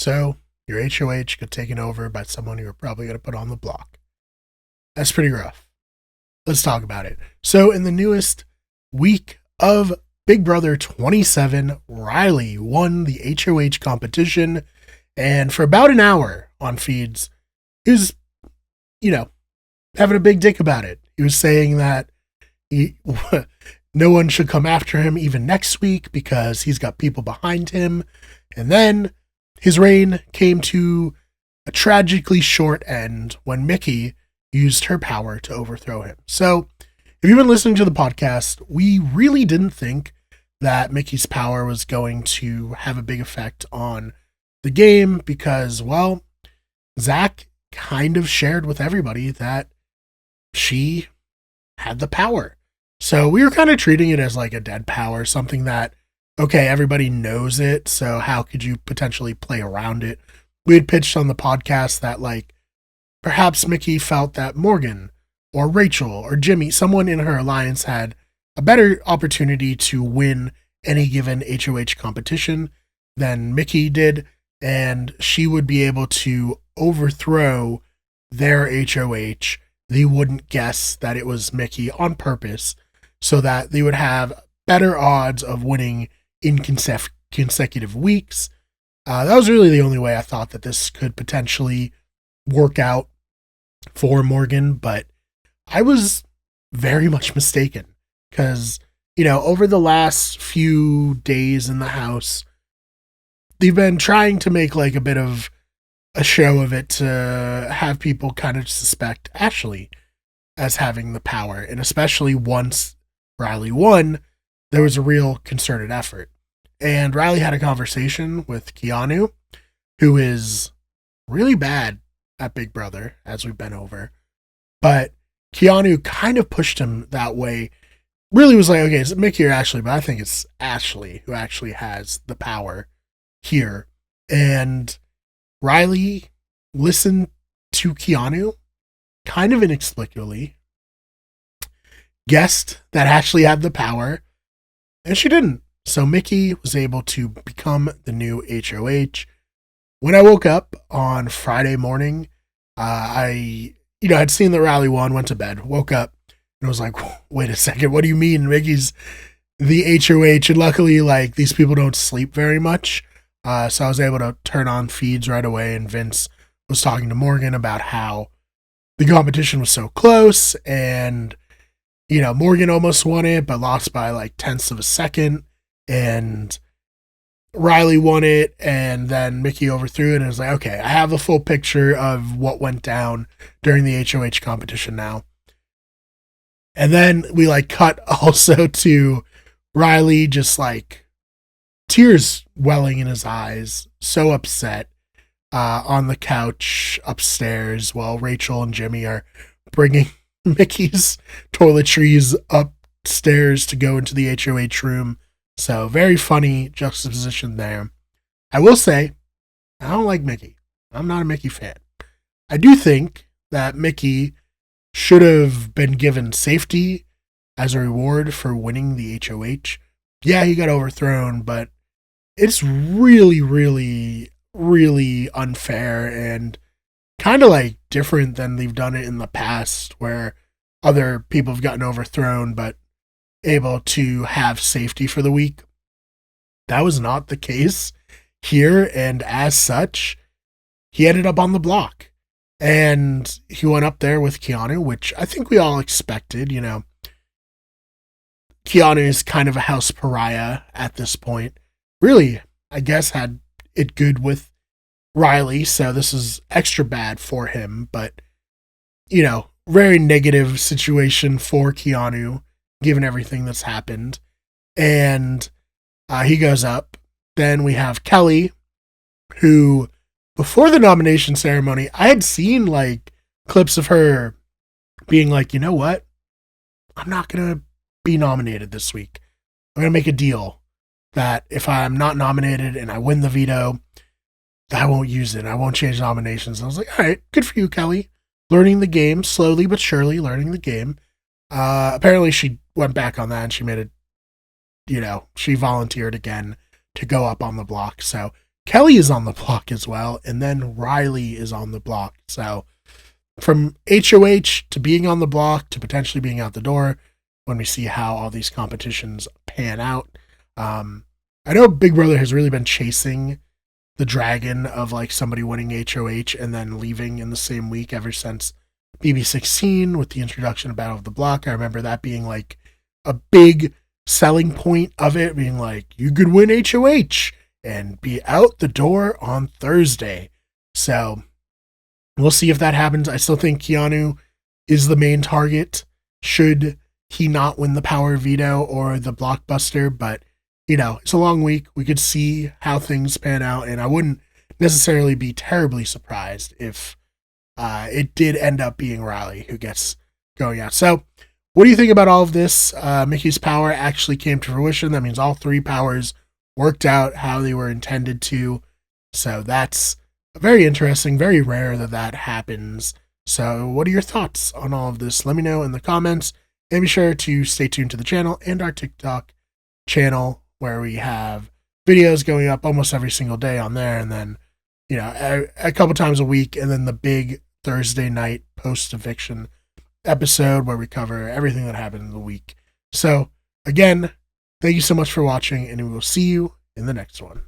So your HOH got taken over by someone you were probably going to put on the block. That's pretty rough. Let's talk about it. So in the newest week of Big Brother 27, Rylie won the HOH competition. And for about an hour on feeds, he was, having a big dick about it. He was saying that no one should come after him even next week because he's got people behind him. And then his reign came to a tragically short end when Mickey used her power to overthrow him. So, if you've been listening to the podcast, we really didn't think that Mickey's power was going to have a big effect on the game because, well, Zach kind of shared with everybody that she had the power. So we were kind of treating it as like a dead power, something that, okay, everybody knows it, so how could you potentially play around it? We had pitched on the podcast that, like, perhaps Mickey felt that Morgan or Rachel or Jimmy, someone in her alliance, had a better opportunity to win any given HOH competition than Mickey did, and she would be able to overthrow their HOH. They wouldn't guess that it was Mickey on purpose, so that they would have better odds of winning in consecutive weeks. That was really the only way I thought that this could potentially work out for Morgan, but I was very much mistaken because, over the last few days in the house, they've been trying to make like a bit of a show of it to have people kind of suspect Ashley as having the power. And especially once Rylie won, there was a real concerted effort. And Rylie had a conversation with Keanu, who is really bad at Big Brother, as we've been over. But Keanu kind of pushed him that way. Really was like, okay, is it Mickey or Ashley? But I think it's Ashley who actually has the power here. And Rylie listened to Keanu kind of inexplicably, guessed that Ashley had the power, and she didn't. So Mickey was able to become the new HOH. When I woke up on Friday morning, I had seen that Rylie won, went to bed, woke up, and was like, wait a second, what do you mean Mickey's the HOH? And luckily, like, these people don't sleep very much. So I was able to turn on feeds right away, and Vince was talking to Morgan about how the competition was so close, and, Morgan almost won it, but lost by like tenths of a second, and Rylie won it, and then Mickey overthrew it, and it was like, okay, I have a full picture of what went down during the HOH competition now. And then we like cut also to Rylie just like tears welling in his eyes, so upset, on the couch upstairs while Rachel and Jimmy are bringing Mickey's toiletries upstairs to go into the HOH room. So very funny juxtaposition there. I will say, I don't like Mickey. I'm not a Mickey fan. I do think that Mickey should have been given safety as a reward for winning the HOH. Yeah, he got overthrown, but it's really, really, really unfair and kind of like different than they've done it in the past where other people have gotten overthrown but able to have safety for the week. That was not the case here, and as such, he ended up on the block. And he went up there with Keanu, which I think we all expected, Keanu is kind of a house pariah at this point. Really, I guess, had it good with Rylie, so this is extra bad for him, but, very negative situation for Keanu, given everything that's happened. And he goes up. Then we have Kelly, who, before the nomination ceremony, I had seen like clips of her being like, you know what? I'm not going to be nominated this week. I'm going to make a deal that if I'm not nominated and I win the veto, I won't use it. I won't change nominations. And I was like, all right, good for you, Kelly. Learning the game, slowly but surely learning the game. Apparently she went back on that and she made it, she volunteered again to go up on the block. So Kelly is on the block as well, and then Rylie is on the block. So from HOH to being on the block to potentially being out the door when we see how all these competitions pan out. I know Big Brother has really been chasing the dragon of like somebody winning HOH and then leaving in the same week ever since BB16 with the introduction of Battle of the Block. I remember that being like a big selling point of it, being like, you could win HOH and be out the door on Thursday. So we'll see if that happens. I still think Keanu is the main target should he not win the power veto or the blockbuster, but you know, it's a long week. We could see how things pan out, and I wouldn't necessarily be terribly surprised if it did end up being Rylie who gets going out. So what do you think about all of this? Mickey's power actually came to fruition. That means all three powers worked out how they were intended to. So that's very interesting, very rare that that happens. So what are your thoughts on all of this? Let me know in the comments, and be sure to stay tuned to the channel and our TikTok channel, where we have videos going up almost every single day on there, and then, you know, a couple times a week, and then the big Thursday night post-eviction episode where we cover everything that happened in the week. So, again, thank you so much for watching, and we will see you in the next one.